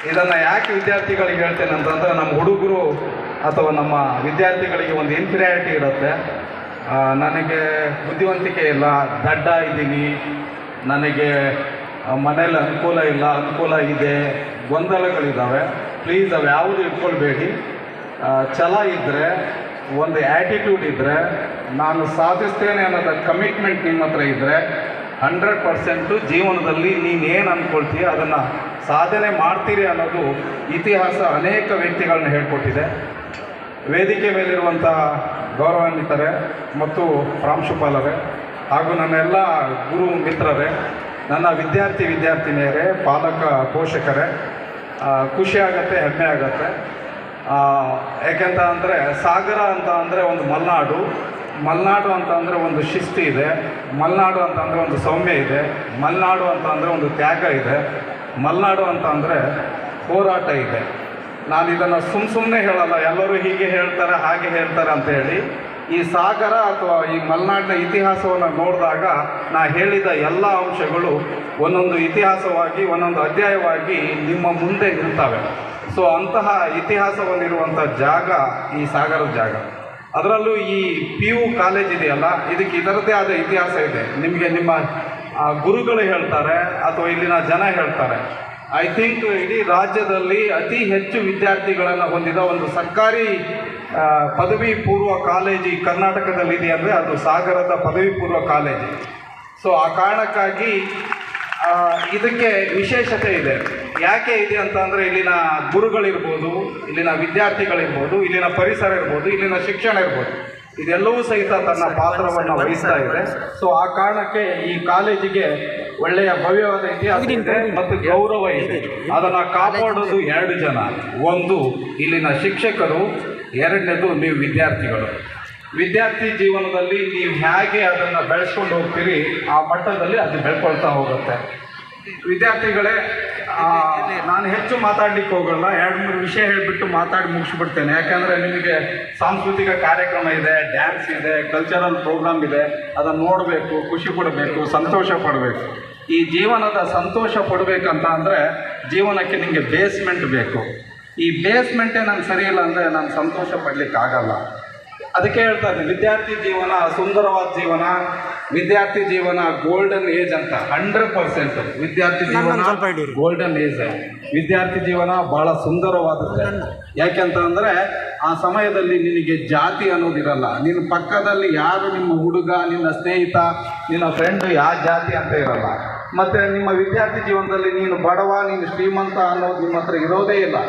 ಇದನ್ನು ಯಾಕೆ ವಿದ್ಯಾರ್ಥಿಗಳಿಗೆ ಹೇಳ್ತೇನೆ ಅಂತಂದರೆ, ನಮ್ಮ ಹುಡುಗರು ಅಥವಾ ನಮ್ಮ ವಿದ್ಯಾರ್ಥಿಗಳಿಗೆ ಒಂದು ಇನ್ಫೀರಿಯಾರಿಟಿ ಇರುತ್ತೆ. ನನಗೆ ಬುದ್ಧಿವಂತಿಕೆ ಇಲ್ಲ, ದಡ್ಡ ಇದ್ದೀನಿ, ನನಗೆ ಮನೇಲಿ ಅನುಕೂಲ ಇಲ್ಲ, ಅನುಕೂಲ ಇದೆ, ಗೊಂದಲಗಳಿದ್ದಾವೆ. ಪ್ಲೀಸ್ ಅವು ಯಾವುದು ಇಟ್ಕೊಳ್ಬೇಡಿ. ಛಲ ಇದ್ದರೆ, ಒಂದು ಆ್ಯಟಿಟ್ಯೂಡ್ ಇದ್ದರೆ, ನಾನು ಸಾಧಿಸ್ತೇನೆ ಅನ್ನೋದ ಕಮಿಟ್ಮೆಂಟ್ ನಿಮ್ಮ ಹತ್ರ ಇದ್ದರೆ 100% ಜೀವನದಲ್ಲಿ ನೀನೇನು ಅಂದ್ಕೊಳ್ತೀಯ ಅದನ್ನು ಸಾಧನೆ ಮಾಡ್ತೀರಿ ಅನ್ನೋದು ಇತಿಹಾಸ ಅನೇಕ ವ್ಯಕ್ತಿಗಳನ್ನ ಹೇಳ್ಕೊಟ್ಟಿದೆ. ವೇದಿಕೆ ಮೇಲಿರುವಂಥ ಗೌರವಾನ್ವಿತರೇ ಮತ್ತು ಪ್ರಾಂಶುಪಾಲರೇ ಹಾಗೂ ನನ್ನೆಲ್ಲ ಗುರು ಮಿತ್ರರೇ, ನನ್ನ ವಿದ್ಯಾರ್ಥಿನಿಯರೇ, ಪಾಲಕ ಪೋಷಕರೇ, ಖುಷಿ ಆಗುತ್ತೆ, ಹೆಮ್ಮೆ ಆಗುತ್ತೆ. ಯಾಕೆಂತ ಅಂದರೆ ಸಾಗರ ಅಂತ ಅಂದರೆ ಒಂದು ಮಲೆನಾಡು ಅಂತ ಅಂದರೆ ಒಂದು ಶಿಸ್ತು ಇದೆ, ಮಲೆನಾಡು ಅಂತ ಅಂದರೆ ಒಂದು ಸೌಮ್ಯ ಇದೆ, ಮಲೆನಾಡು ಅಂತ ಅಂದರೆ ಒಂದು ತ್ಯಾಗ ಇದೆ, ಮಲೆನಾಡು ಅಂತ ಅಂದರೆ ಹೋರಾಟ ಇದೆ. ನಾನು ಇದನ್ನು ಸುಮ್ಮನೆ ಹೇಳಲ್ಲ, ಎಲ್ಲರೂ ಹೀಗೆ ಹೇಳ್ತಾರೆ ಹಾಗೆ ಹೇಳ್ತಾರೆ ಅಂತ ಹೇಳಿ. ಈ ಸಾಗರ ಅಥವಾ ಈ ಮಲೆನಾಡಿನ ಇತಿಹಾಸವನ್ನು ನೋಡಿದಾಗ ನಾ ಹೇಳಿದ ಎಲ್ಲ ಅಂಶಗಳು ಒಂದೊಂದು ಇತಿಹಾಸವಾಗಿ, ಒಂದೊಂದು ಅಧ್ಯಾಯವಾಗಿ ನಿಮ್ಮ ಮುಂದೆ ನಿಲ್ತವೆ. ಸೊ ಅಂತಹ ಇತಿಹಾಸವನ್ನಿರುವಂಥ ಜಾಗ ಈ ಸಾಗರದ ಜಾಗ. ಅದರಲ್ಲೂ ಈ PU ಕಾಲೇಜ್ ಇದೆಯಲ್ಲ, ಇದಕ್ಕೆ ಇದರದ್ದೇ ಆದ ಇತಿಹಾಸ ಇದೆ. ನಿಮಗೆ ನಿಮ್ಮ ಗುರುಗಳು ಹೇಳ್ತಾರೆ ಅಥವಾ ಇಲ್ಲಿನ ಜನ ಹೇಳ್ತಾರೆ. ಐ ಥಿಂಕ್ ಇಡೀ ರಾಜ್ಯದಲ್ಲಿ ಅತಿ ಹೆಚ್ಚು ವಿದ್ಯಾರ್ಥಿಗಳನ್ನು ಹೊಂದಿದ ಒಂದು ಸರ್ಕಾರಿ ಪದವಿ ಪೂರ್ವ ಕಾಲೇಜು ಈ ಕರ್ನಾಟಕದಲ್ಲಿದೆ ಅಂದರೆ ಅದು ಸಾಗರದ ಪದವಿ ಪೂರ್ವ ಕಾಲೇಜು. ಸೊ ಆ ಕಾರಣಕ್ಕಾಗಿ ಇದಕ್ಕೆ ವಿಶೇಷತೆ ಇದೆ. ಯಾಕೆ ಇದೆ ಅಂತಂದರೆ, ಇಲ್ಲಿನ ಗುರುಗಳಿರ್ಬೋದು, ಇಲ್ಲಿನ ವಿದ್ಯಾರ್ಥಿಗಳಿರ್ಬೋದು, ಇಲ್ಲಿನ ಪರಿಸರ ಇರ್ಬೋದು, ಇಲ್ಲಿನ ಶಿಕ್ಷಣ ಇರ್ಬೋದು, ಇದೆಲ್ಲವೂ ಸಹಿತ ತನ್ನ ಪಾತ್ರವನ್ನು ವಹಿಸ್ತಾ ಇದೆ. ಸೊ ಆ ಕಾರಣಕ್ಕೆ ಈ ಕಾಲೇಜಿಗೆ ಒಳ್ಳೆಯ ಭವ್ಯವಾದ ಇತಿಹಾಸ ಇದೆ ಮತ್ತು ಗೌರವ ಇದೆ. ಅದನ್ನು ಕಾಪಾಡೋದು 2 ಜನ. ಒಂದು ಇಲ್ಲಿನ ಶಿಕ್ಷಕರು, ಎರಡನೇದು ನೀವು ವಿದ್ಯಾರ್ಥಿಗಳು. ವಿದ್ಯಾರ್ಥಿ ಜೀವನದಲ್ಲಿ ನೀವು ಹೇಗೆ ಅದನ್ನು ಬೆಳೆಸ್ಕೊಂಡು ಹೋಗ್ತೀರಿ, ಆ ಮಟ್ಟದಲ್ಲಿ ಅದು ಬೆಳ್ಕೊಳ್ತಾ ಹೋಗುತ್ತೆ. ವಿದ್ಯಾರ್ಥಿಗಳೇ, ನಾನು ಹೆಚ್ಚು ಮಾತಾಡಲಿಕ್ಕೆ ಹೋಗಲ್ಲ, 2-3 ವಿಷಯ ಹೇಳಿಬಿಟ್ಟು ಮಾತಾಡಿ ಮುಗಿಸ್ಬಿಡ್ತೇನೆ. ಯಾಕಂದರೆ ನಿಮಗೆ ಸಾಂಸ್ಕೃತಿಕ ಕಾರ್ಯಕ್ರಮ ಇದೆ, ಡ್ಯಾನ್ಸ್ ಇದೆ, ಕಲ್ಚರಲ್ ಪ್ರೋಗ್ರಾಮ್ ಇದೆ, ಅದನ್ನು ನೋಡಬೇಕು, ಖುಷಿ ಪಡಬೇಕು, ಸಂತೋಷ ಪಡಬೇಕು. ಈ ಜೀವನದ ಸಂತೋಷ ಪಡಬೇಕಂತ ಅಂದರೆ ಜೀವನಕ್ಕೆ ನಿಮಗೆ ಬೇಸ್ಮೆಂಟ್ ಬೇಕು. ಈ ಬೇಸ್ಮೆಂಟೇ ನಂಗೆ ಸರಿ ಇಲ್ಲ ಅಂದರೆ ನಾನು ಸಂತೋಷ ಪಡಲಿಕ್ಕಾಗಲ್ಲ. ಅದಕ್ಕೆ ಹೇಳ್ತಾ ಇದ್ದೀನಿ, ವಿದ್ಯಾರ್ಥಿ ಜೀವನ ಸುಂದರವಾದ ಜೀವನ, ವಿದ್ಯಾರ್ಥಿ ಜೀವನ ಗೋಲ್ಡನ್ ಏಜ್ ಅಂತ. 100% ವಿದ್ಯಾರ್ಥಿ ಜೀವನ ಗೋಲ್ಡನ್ ಏಜ್. ವಿದ್ಯಾರ್ಥಿ ಜೀವನ ಭಾಳ ಸುಂದರವಾದದ್ದು. ಯಾಕೆಂತ ಅಂದರೆ ಆ ಸಮಯದಲ್ಲಿ ನಿನಗೆ ಜಾತಿ ಅನ್ನೋದಿರಲ್ಲ. ನಿನ್ನ ಪಕ್ಕದಲ್ಲಿ ಯಾರು ನಿಮ್ಮ ಹುಡುಗ, ನಿನ್ನ ಸ್ನೇಹಿತ, ನಿನ್ನ ಫ್ರೆಂಡು ಯಾವ ಜಾತಿ ಅಂತ ಇರಲ್ಲ. ಮತ್ತು ನಿಮ್ಮ ವಿದ್ಯಾರ್ಥಿ ಜೀವನದಲ್ಲಿ ನೀನು ಬಡವ, ನೀನು ಶ್ರೀಮಂತ ಅನ್ನೋದು ನಿಮ್ಮ ಹತ್ರ ಇರೋದೇ ಇಲ್ಲ.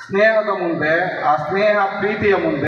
ಸ್ನೇಹದ ಮುಂದೆ, ಆ ಸ್ನೇಹ ಪ್ರೀತಿಯ ಮುಂದೆ